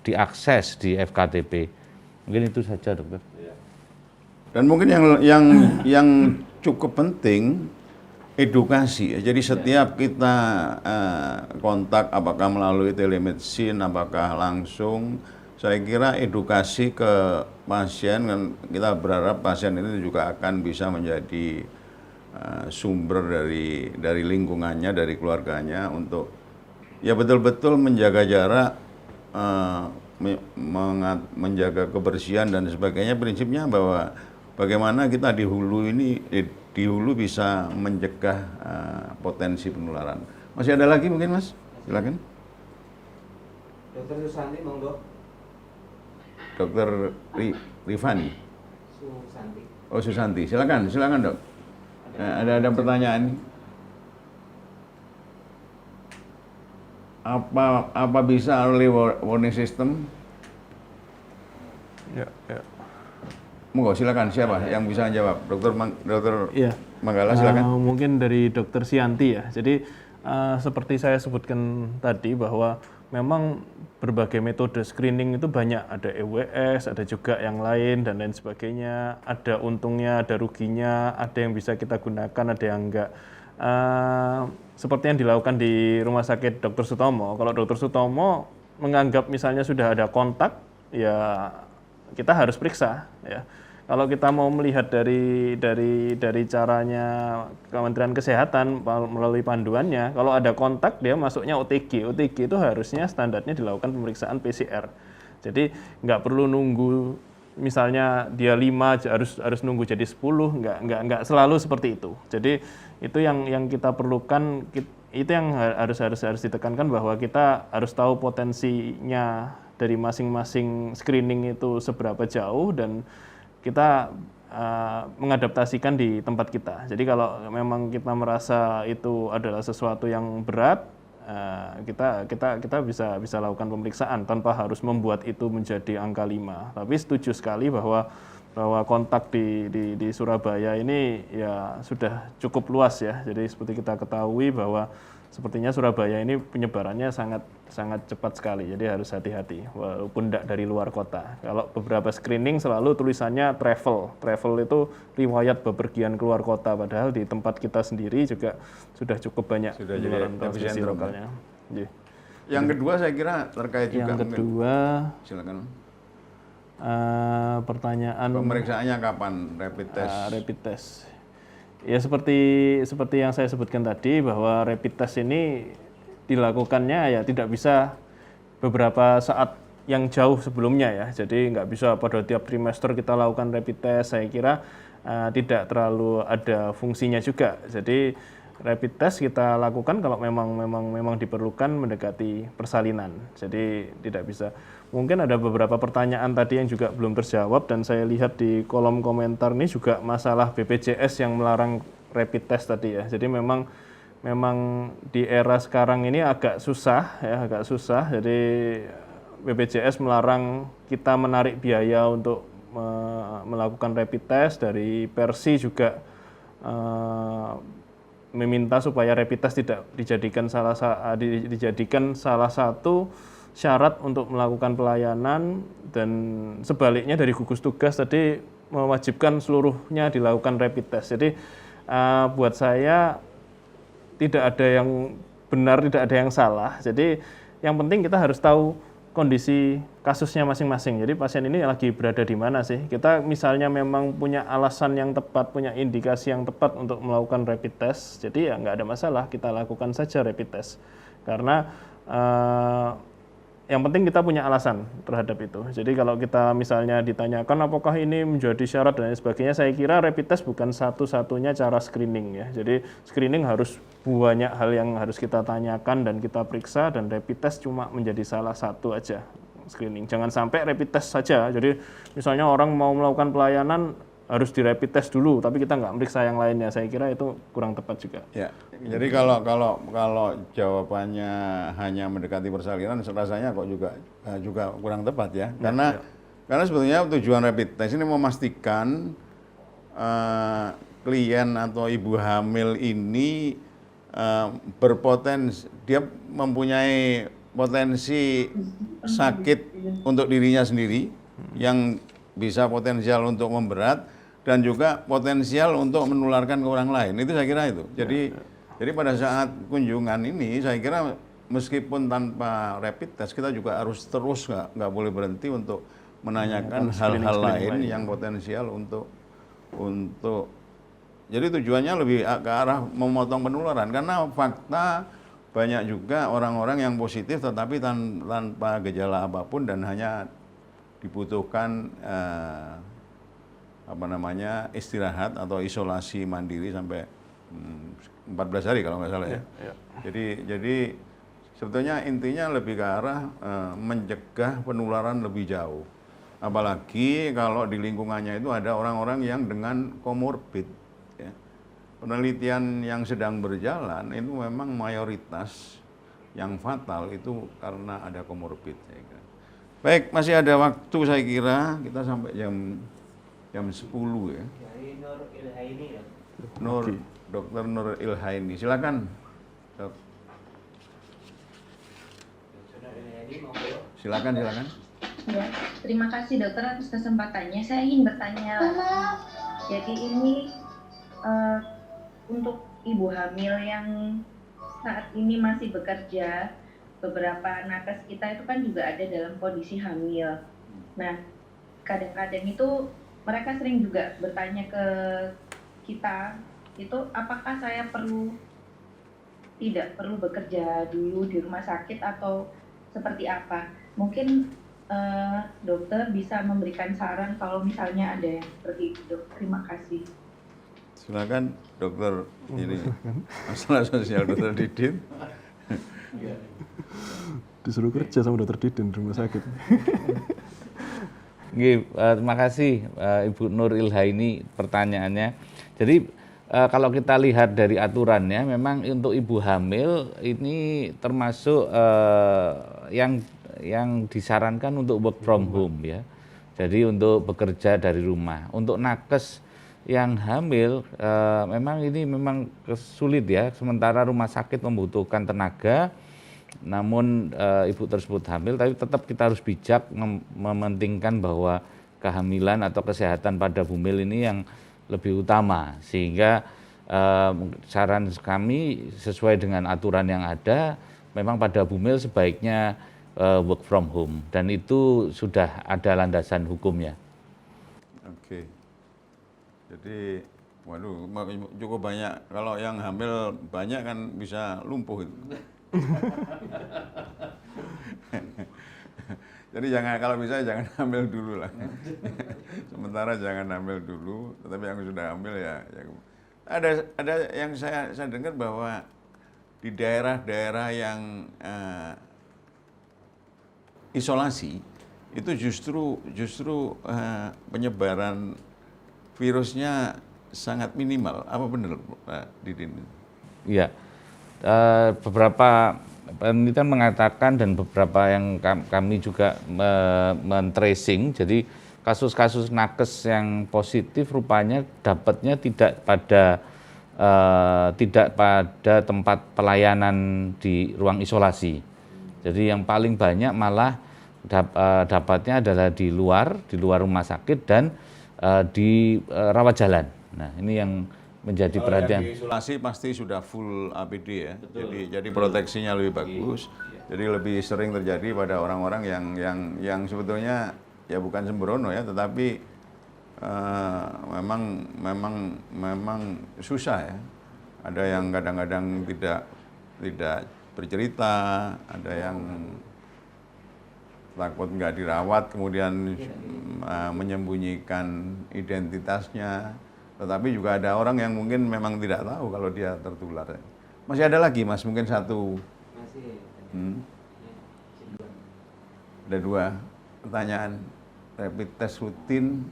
diakses di FKTP. Mungkin itu saja, dokter. Dan mungkin yang cukup penting edukasi. Jadi setiap kita kontak, apakah melalui telemedicine, apakah langsung, saya kira edukasi ke pasien, dan kita berharap pasien ini juga akan bisa menjadi sumber dari lingkungannya, dari keluarganya untuk ya betul-betul menjaga jarak, menjaga kebersihan dan sebagainya. Prinsipnya bahwa bagaimana kita di hulu bisa mencegah potensi penularan. Masih ada lagi mungkin, Mas? Silakan. Dokter Susanti, monggo. Dokter Rifani. Susanti. Oh, Susanti. Silakan, Dok. Ada pertanyaan. Apa bisa early warning system? Ya. Monggo, silakan. Siapa yang bisa jawab? Dokter Ya. Manggala, silakan. Mungkin dari Dokter Sianti ya. Jadi seperti saya sebutkan tadi bahwa memang berbagai metode screening itu banyak, ada EWS, ada juga yang lain dan lain sebagainya, ada untungnya, ada ruginya, ada yang bisa kita gunakan, ada yang enggak. Seperti yang dilakukan di Rumah Sakit Dr. Sutomo, kalau Dr. Sutomo menganggap misalnya sudah ada kontak, ya kita harus periksa ya. Kalau kita mau melihat dari caranya Kementerian Kesehatan melalui panduannya, kalau ada kontak dia masuknya OTG. OTG itu harusnya standarnya dilakukan pemeriksaan PCR. Jadi nggak perlu nunggu misalnya dia 5 harus nunggu jadi 10, nggak selalu seperti itu. Jadi itu yang kita perlukan, itu yang harus ditekankan, bahwa kita harus tahu potensinya dari masing-masing screening itu seberapa jauh, dan kita mengadaptasikan di tempat kita. Jadi kalau memang kita merasa itu adalah sesuatu yang berat, kita bisa lakukan pemeriksaan tanpa harus membuat itu menjadi angka 5. Tapi setuju sekali bahwa kontak di Surabaya ini ya sudah cukup luas ya. Jadi seperti kita ketahui bahwa sepertinya Surabaya ini penyebarannya sangat cepat sekali. Jadi harus hati-hati walaupun tidak dari luar kota. Kalau beberapa screening selalu tulisannya travel. Travel itu riwayat bepergian keluar kota, padahal di tempat kita sendiri juga sudah cukup banyak penularan transmisi lokalnya. Yang kedua saya kira terkait juga yang kedua, silakan. Pertanyaan Pemeriksaannya kapan rapid test? Rapid test. Ya seperti yang saya sebutkan tadi, bahwa rapid test ini dilakukannya ya tidak bisa beberapa saat yang jauh sebelumnya ya. Jadi nggak bisa pada tiap trimester kita lakukan rapid test. Saya kira tidak terlalu ada fungsinya juga. Jadi rapid test kita lakukan kalau memang diperlukan mendekati persalinan. Jadi tidak bisa. Mungkin ada beberapa pertanyaan tadi yang juga belum terjawab, dan saya lihat di kolom komentar ini juga masalah BPJS yang melarang rapid test tadi ya. Jadi memang di era sekarang ini agak susah. Jadi BPJS melarang kita menarik biaya untuk melakukan rapid test. Dari Persi juga meminta supaya rapid test tidak dijadikan salah satu syarat untuk melakukan pelayanan, dan sebaliknya dari gugus tugas tadi mewajibkan seluruhnya dilakukan rapid test. Jadi buat saya tidak ada yang benar, tidak ada yang salah. Jadi yang penting kita harus tahu kondisi kasusnya masing-masing. Jadi pasien ini lagi berada di mana sih? Kita misalnya memang punya alasan yang tepat, punya indikasi yang tepat untuk melakukan rapid test, jadi ya nggak ada masalah, kita lakukan saja rapid test. Karena yang penting kita punya alasan terhadap itu. Jadi kalau kita misalnya ditanyakan apakah ini menjadi syarat dan lain sebagainya, saya kira rapid test bukan satu-satunya cara screening ya. Jadi screening harus banyak hal yang harus kita tanyakan dan kita periksa, dan rapid test cuma menjadi salah satu aja screening. Jangan sampai rapid test saja. Jadi misalnya orang mau melakukan pelayanan harus di rapid test dulu, tapi kita nggak meriksa yang lainnya. Saya kira itu kurang tepat juga. Ya, jadi kalau jawabannya hanya mendekati persalinan, rasanya kok juga kurang tepat ya. Karena sebetulnya tujuan rapid test ini memastikan klien atau ibu hamil ini berpotensi, dia mempunyai potensi sakit untuk dirinya sendiri yang bisa potensial untuk memberat, dan juga potensial untuk menularkan ke orang lain. Itu saya kira itu. Jadi pada saat kunjungan ini saya kira meskipun tanpa rapid test kita juga harus terus nggak boleh berhenti untuk menanyakan hal-hal lain yang potensial untuk jadi tujuannya lebih ke arah memotong penularan, karena fakta banyak juga orang-orang yang positif tetapi tanpa gejala apapun dan hanya dibutuhkan istirahat atau isolasi mandiri sampai 14 hari kalau nggak salah ya. Jadi sebetulnya intinya lebih ke arah mencegah penularan lebih jauh. Apalagi kalau di lingkungannya itu ada orang-orang yang dengan komorbid. Ya. Penelitian yang sedang berjalan itu memang mayoritas yang fatal itu karena ada komorbid. Baik, masih ada waktu saya kira, kita sampai jam 10 ya. Dari Nur Ilhaini ya. Dr. Nur Ilhaini, silakan. Dok. Nur Ilhaini monggo. Silakan. Ya, terima kasih dokter atas kesempatannya. Saya ingin bertanya lagi. Jadi ini untuk ibu hamil yang saat ini masih bekerja, beberapa nakes kita itu kan juga ada dalam kondisi hamil. Nah, kadang-kadang itu mereka sering juga bertanya ke kita, itu apakah saya tidak perlu bekerja dulu di rumah sakit atau seperti apa? Mungkin dokter bisa memberikan saran kalau misalnya ada yang seperti itu. Terima kasih. Silakan dokter ini masalah sosial dokter Didin. Disuruh kerja sama dokter Didin di rumah sakit. Terima kasih Ibu Nur Ilhaini pertanyaannya. Jadi kalau kita lihat dari aturannya, memang untuk ibu hamil ini termasuk yang disarankan untuk work from home ya. Jadi untuk bekerja dari rumah. Untuk nakes yang hamil memang ini memang sulit ya. Sementara rumah sakit membutuhkan tenaga, namun ibu tersebut hamil, tapi tetap kita harus bijak mementingkan bahwa kehamilan atau kesehatan pada bumil ini yang lebih utama, sehingga saran kami sesuai dengan aturan yang ada, memang pada bumil sebaiknya work from home, dan itu sudah ada landasan hukumnya. Oke. Jadi, waduh, cukup banyak. Kalau yang hamil banyak kan bisa lumpuh itu. Jadi kalau bisa jangan hamil dulu lah. Sementara jangan hamil dulu, tetapi yang sudah hamil ya ada yang saya dengar bahwa di daerah-daerah yang isolasi itu justru penyebaran virusnya sangat minimal. Apa benar Pak Didin? Iya. Beberapa penelitian mengatakan dan beberapa yang kami juga men-tracing, jadi kasus-kasus nakes yang positif rupanya dapatnya tidak pada tempat pelayanan di ruang isolasi. Jadi yang paling banyak malah dapatnya adalah di luar rumah sakit dan di rawat jalan. Nah, ini yang menjadi perhatian. Yang isolasi pasti sudah full APD ya. Jadi proteksinya lebih bagus. Jadi lebih sering terjadi pada orang-orang yang sebetulnya ya bukan sembrono ya, tetapi memang susah ya. Ada yang kadang-kadang tidak bercerita, ada yang takut nggak dirawat, kemudian menyembunyikan identitasnya. Tetapi juga ada orang yang mungkin memang tidak tahu kalau dia tertular. Masih ada lagi Mas, mungkin satu. Ada 2 pertanyaan. Rapid test rutin.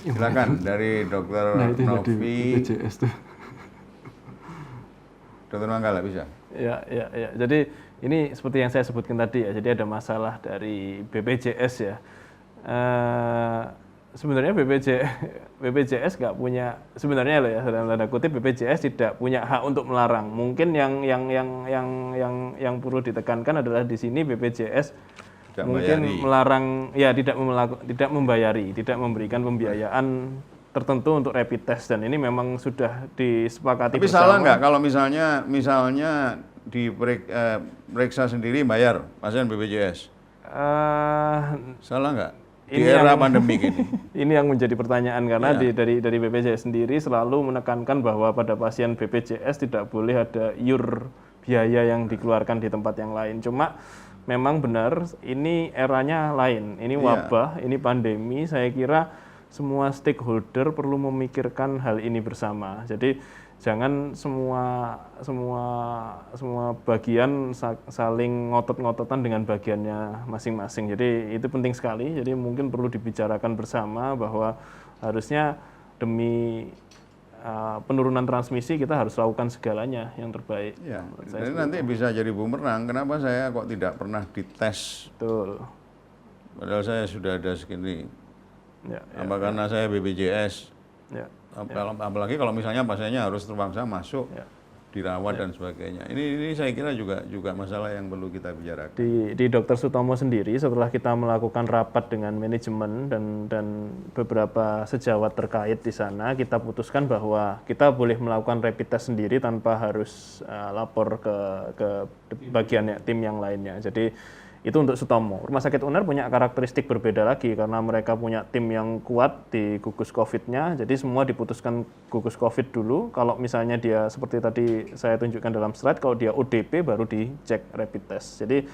Silakan dari Dokter Novi. Dokter Manggala bisa. Ya. Jadi ini seperti yang saya sebutkan tadi ya. Jadi ada masalah dari BPJS ya. Sebenarnya BPJS nggak punya, sebenarnya loh ya, dalam tanda kutip BPJS tidak punya hak untuk melarang. Mungkin yang perlu ditekankan adalah di sini BPJS mungkin melarang, ya tidak membayari, tidak memberikan pembiayaan tertentu untuk rapid test, dan ini memang sudah disepakati. Tapi salah nggak kalau misalnya diperiksa sendiri bayar pasien BPJS? Salah nggak? Di era pandemi ini. Ini yang menjadi pertanyaan karena dari BPJS sendiri selalu menekankan bahwa pada pasien BPJS tidak boleh ada iur biaya yang dikeluarkan di tempat yang lain. Cuma memang benar ini eranya lain. Ini wabah, ini pandemi. Saya kira semua stakeholder perlu memikirkan hal ini bersama. Jadi jangan semua bagian saling ngotot-ngototan dengan bagiannya masing-masing. Jadi itu penting sekali. Jadi mungkin perlu dibicarakan bersama bahwa harusnya demi penurunan transmisi kita harus lakukan segalanya yang terbaik. Ya, jadi nanti bisa jadi bumerang. Kenapa saya kok tidak pernah dites? Betul. Padahal saya sudah ada segini. Apa karena saya BPJS? Apalagi kalau misalnya pasiennya harus terpaksa masuk, dirawat dan sebagainya. Ini saya kira juga masalah yang perlu kita bicarakan. Di Dr. Sutomo sendiri, setelah kita melakukan rapat dengan manajemen dan beberapa sejawat terkait di sana, kita putuskan bahwa kita boleh melakukan rapid test sendiri tanpa harus lapor ke bagian tim yang lainnya. Jadi itu untuk Sutomo. Rumah sakit UNER punya karakteristik berbeda lagi karena mereka punya tim yang kuat di gugus COVID-nya. Jadi semua diputuskan gugus COVID dulu. Kalau misalnya dia seperti tadi saya tunjukkan dalam slide, kalau dia ODP baru dicek rapid test. Jadi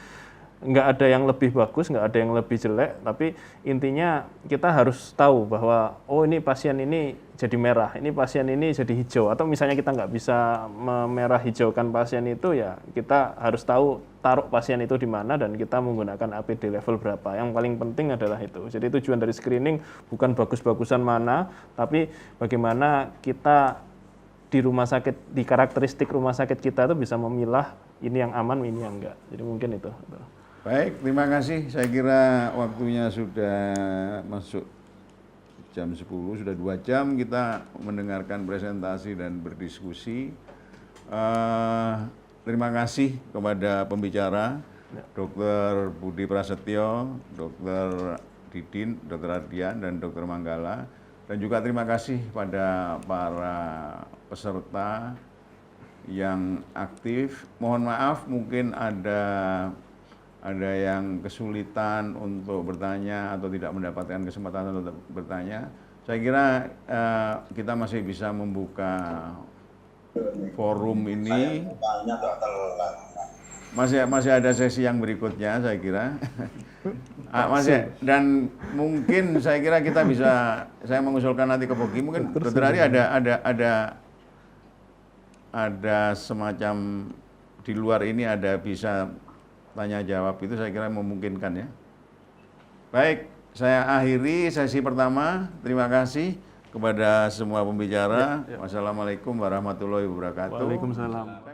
nggak ada yang lebih bagus, nggak ada yang lebih jelek, tapi intinya kita harus tahu bahwa oh ini pasien ini jadi merah, ini pasien ini jadi hijau, atau misalnya kita nggak bisa memerah hijaukan pasien itu, ya kita harus tahu taruh pasien itu di mana dan kita menggunakan APD level berapa. Yang paling penting adalah itu. Jadi tujuan dari screening bukan bagus-bagusan mana, tapi bagaimana kita di rumah sakit, di karakteristik rumah sakit kita itu bisa memilah ini yang aman, ini yang enggak. Jadi mungkin itu. Baik, terima kasih. Saya kira waktunya sudah masuk jam 10, sudah 2 jam kita mendengarkan presentasi dan berdiskusi. Terima kasih kepada pembicara, Dr. Budi Prasetyo, Dr. Didin, Dr. Ardian, dan Dr. Manggala. Dan juga terima kasih pada para peserta yang aktif. Mohon maaf mungkin ada yang kesulitan untuk bertanya atau tidak mendapatkan kesempatan untuk bertanya. Saya kira kita masih bisa membuka forum ini. Masih ada sesi yang berikutnya, saya kira. Dan mungkin saya kira kita bisa, saya mengusulkan nanti ke Pogi, mungkin Dr. Ari ada semacam di luar ini ada bisa tanya jawab, itu saya kira memungkinkan ya. Baik, saya akhiri sesi pertama. Terima kasih kepada semua pembicara. Wassalamualaikum warahmatullahi wabarakatuh. Waalaikumsalam.